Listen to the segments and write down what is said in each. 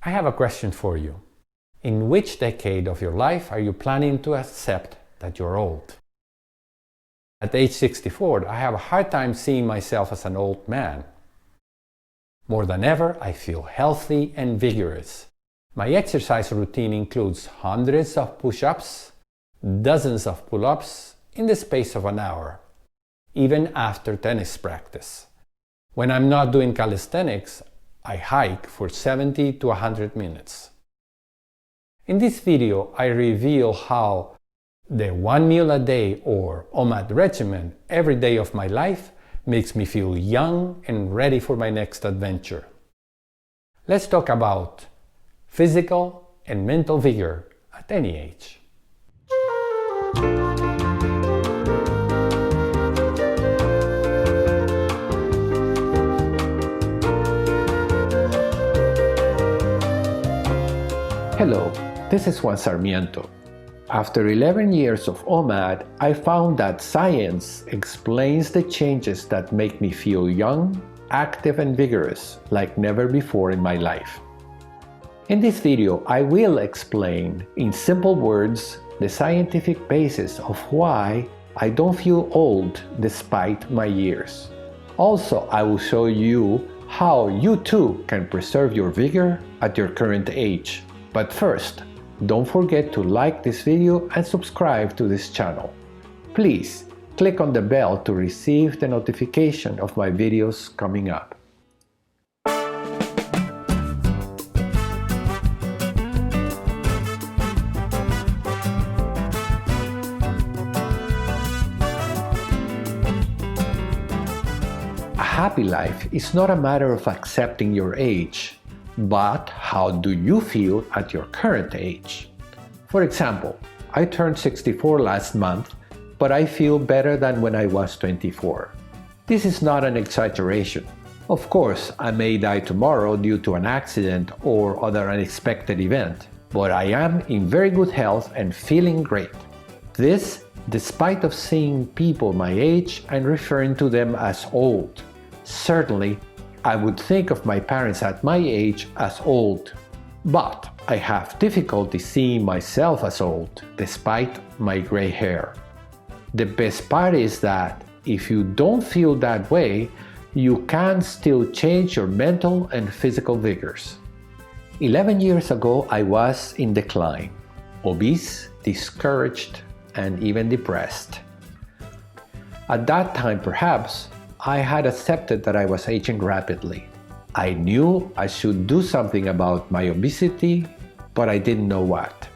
I have a question for you. In which decade of your life are you planning to accept that you're old? At age 64, I have a hard time seeing myself as an old man. More than ever, I feel healthy and vigorous. My exercise routine includes hundreds of push-ups, dozens of pull-ups in the space of an hour, even after tennis practice. When I'm not doing calisthenics, I hike for 70 to 100 minutes. In this video, I reveal how the 1 meal a day or OMAD regimen every day of my life makes me feel young and ready for my next adventure. Let's talk about physical and mental vigor at any age. Hello, this is Juan Sarmiento. After 11 years of OMAD, I found that science explains the changes that make me feel young, active and vigorous like never before in my life. In this video, I will explain in simple words the scientific basis of why I don't feel old despite my years. Also, I will show you how you too can preserve your vigor at your current age. But first, don't forget to like this video and subscribe to this channel. Please click on the bell to receive the notification of my videos coming up. A happy life is not a matter of accepting your age, but how do you feel at your current age? For example, I turned 64 last month, but I feel better than when I was 24. This is not an exaggeration. Of course, I may die tomorrow due to an accident or other unexpected event, but I am in very good health and feeling great. This, despite of seeing people my age and referring to them as old. Certainly, I would think of my parents at my age as old, but I have difficulty seeing myself as old, despite my gray hair. The best part is that if you don't feel that way, you can still change your mental and physical vigors. 11 years ago, I was in decline, obese, discouraged, and even depressed. At that time, perhaps, I had accepted that I was aging rapidly. I knew I should do something about my obesity, but I didn't know what.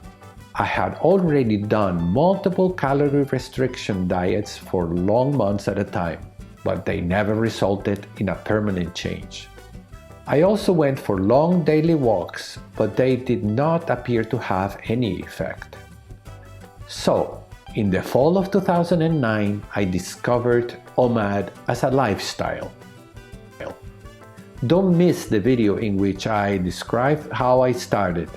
I had already done multiple calorie restriction diets for long months at a time, but they never resulted in a permanent change. I also went for long daily walks, but they did not appear to have any effect. So, in the fall of 2009, I discovered OMAD as a lifestyle. Don't miss the video in which I describe how I started.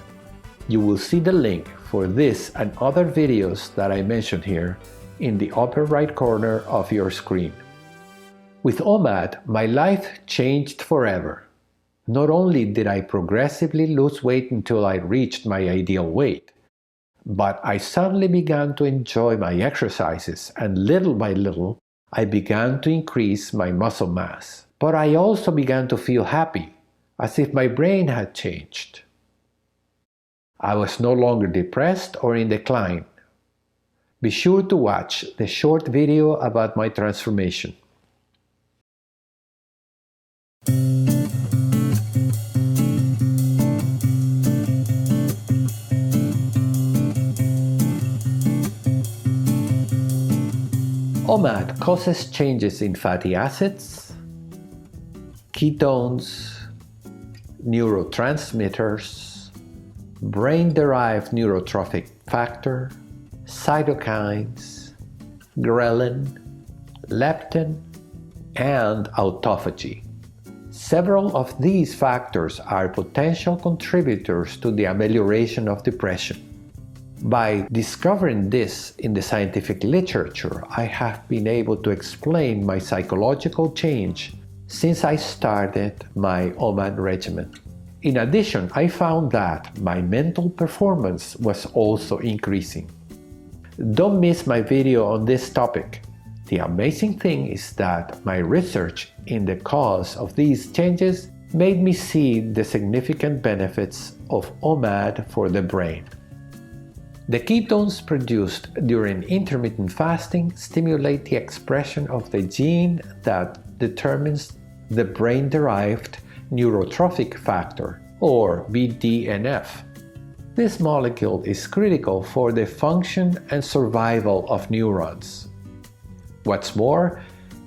You will see the link for this and other videos that I mentioned here in the upper right corner of your screen. With OMAD, my life changed forever. Not only did I progressively lose weight until I reached my ideal weight, but I suddenly began to enjoy my exercises, and little by little, I began to increase my muscle mass. But I also began to feel happy, as if my brain had changed. I was no longer depressed or in decline. Be sure to watch the short video about my transformation. OMAD causes changes in fatty acids, ketones, neurotransmitters, brain-derived neurotrophic factor, cytokines, ghrelin, leptin, and autophagy. Several of these factors are potential contributors to the amelioration of depression. By discovering this in the scientific literature, I have been able to explain my psychological change since I started my OMAD regimen. In addition, I found that my mental performance was also increasing. Don't miss my video on this topic. The amazing thing is that my research in the cause of these changes made me see the significant benefits of OMAD for the brain. The ketones produced during intermittent fasting stimulate the expression of the gene that determines the brain-derived neurotrophic factor, or BDNF. This molecule is critical for the function and survival of neurons. What's more,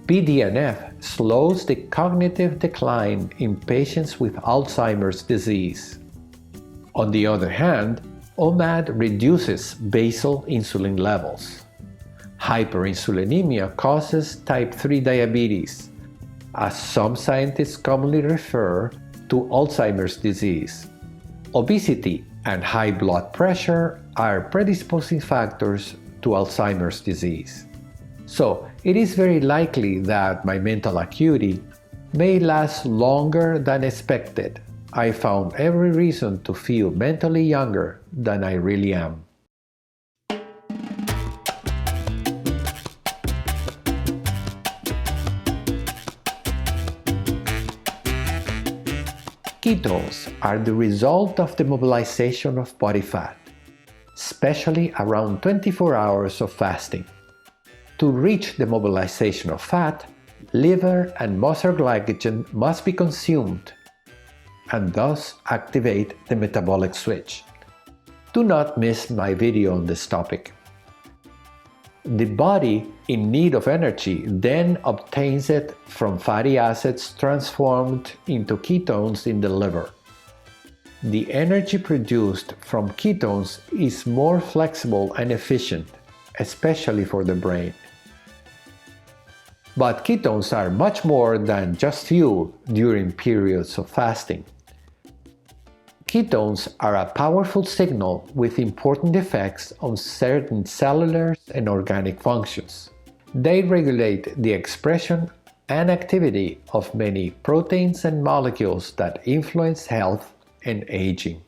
BDNF slows the cognitive decline in patients with Alzheimer's disease. On the other hand, OMAD reduces basal insulin levels. Hyperinsulinemia causes type 3 diabetes, as some scientists commonly refer to Alzheimer's disease. Obesity and high blood pressure are predisposing factors to Alzheimer's disease. So, it is very likely that my mental acuity may last longer than expected. I found every reason to feel mentally younger than I really am. Ketones are the result of the mobilization of body fat, especially around 24 hours of fasting. To reach the mobilization of fat, liver and muscle glycogen must be consumed and thus activate the metabolic switch. Do not miss my video on this topic. The body in need of energy then obtains it from fatty acids transformed into ketones in the liver. The energy produced from ketones is more flexible and efficient, especially for the brain. But ketones are much more than just fuel during periods of fasting. Ketones are a powerful signal with important effects on certain cellular and organic functions. They regulate the expression and activity of many proteins and molecules that influence health and aging.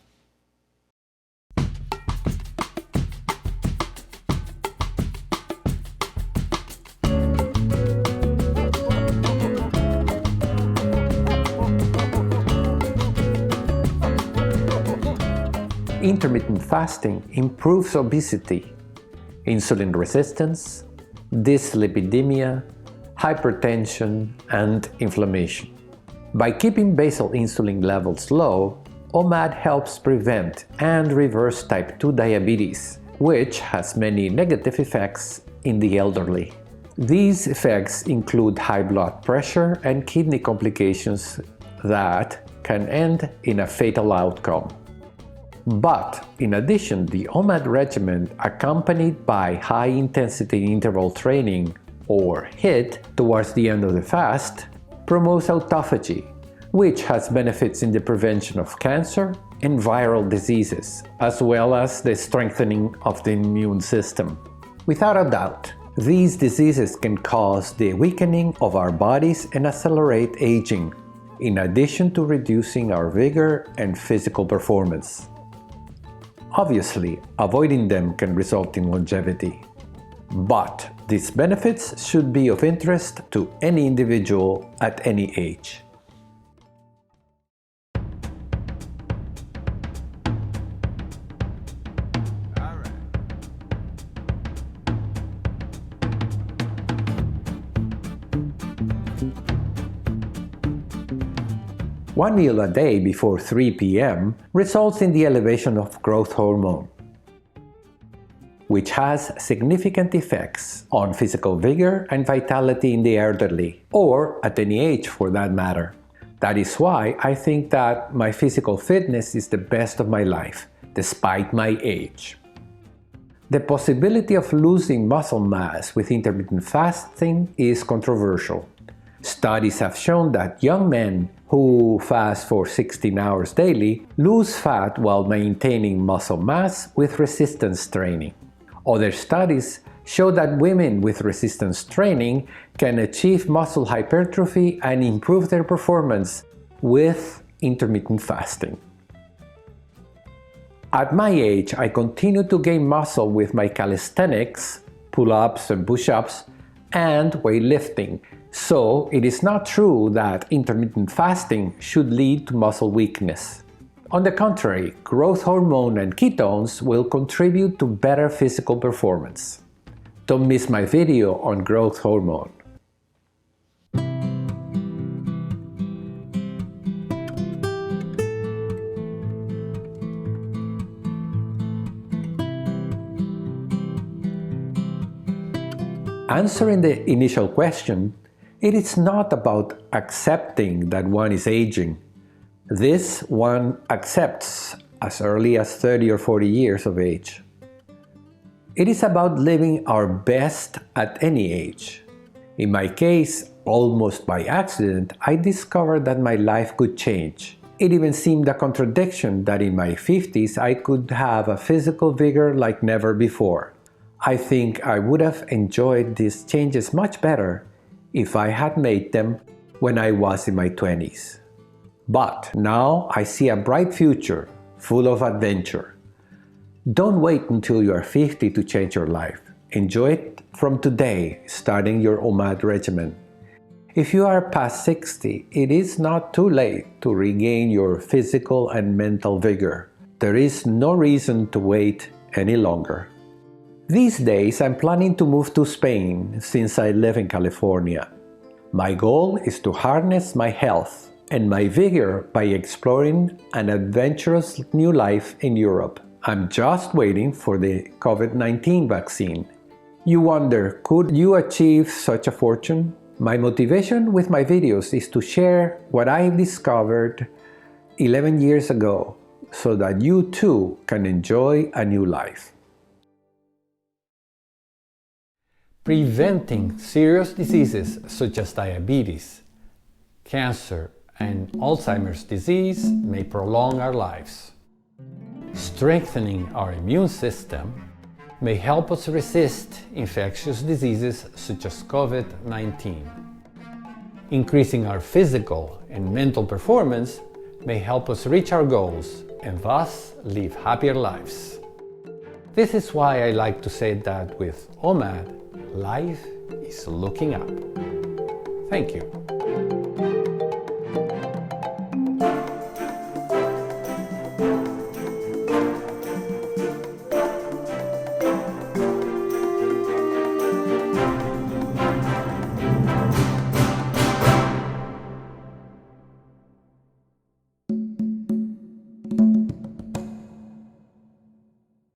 Intermittent fasting improves obesity, insulin resistance, dyslipidemia, hypertension, and inflammation. By keeping basal insulin levels low, OMAD helps prevent and reverse type 2 diabetes, which has many negative effects in the elderly. These effects include high blood pressure and kidney complications that can end in a fatal outcome. But, in addition, the OMAD regimen, accompanied by high-intensity interval training, or HIIT, towards the end of the fast, promotes autophagy, which has benefits in the prevention of cancer and viral diseases, as well as the strengthening of the immune system. Without a doubt, these diseases can cause the weakening of our bodies and accelerate aging, in addition to reducing our vigor and physical performance. Obviously, avoiding them can result in longevity. But these benefits should be of interest to any individual at any age. One meal a day before 3 p.m. results in the elevation of growth hormone, which has significant effects on physical vigor and vitality in the elderly, or at any age for that matter. That is why I think that my physical fitness is the best of my life, despite my age. The possibility of losing muscle mass with intermittent fasting is controversial. Studies have shown that young men who fast for 16 hours daily lose fat while maintaining muscle mass with resistance training. Other studies show that women with resistance training can achieve muscle hypertrophy and improve their performance with intermittent fasting. At my age, I continue to gain muscle with my calisthenics, pull-ups and push-ups, and weightlifting. So it is not true that intermittent fasting should lead to muscle weakness. On the contrary, growth hormone and ketones will contribute to better physical performance. Don't miss my video on growth hormone. Answering the initial question, it is not about accepting that one is aging. This one accepts as early as 30 or 40 years of age. It is about living our best at any age. In my case, almost by accident, I discovered that my life could change. It even seemed a contradiction that in my 50s I could have a physical vigor like never before. I think I would have enjoyed these changes much better if I had made them when I was in my 20s. But now I see a bright future full of adventure. Don't wait until you are 50 to change your life. Enjoy it from today, starting your OMAD regimen. If you are past 60, it is not too late to regain your physical and mental vigor. There is no reason to wait any longer. These days, I'm planning to move to Spain since I live in California. My goal is to harness my health and my vigor by exploring an adventurous new life in Europe. I'm just waiting for the COVID-19 vaccine. You wonder, could you achieve such a fortune? My motivation with my videos is to share what I discovered 11 years ago so that you too can enjoy a new life. Preventing serious diseases such as diabetes, cancer, and Alzheimer's disease may prolong our lives. Strengthening our immune system may help us resist infectious diseases such as COVID-19. Increasing our physical and mental performance may help us reach our goals and thus live happier lives. This is why I like to say that with OMAD, life is looking up. Thank you.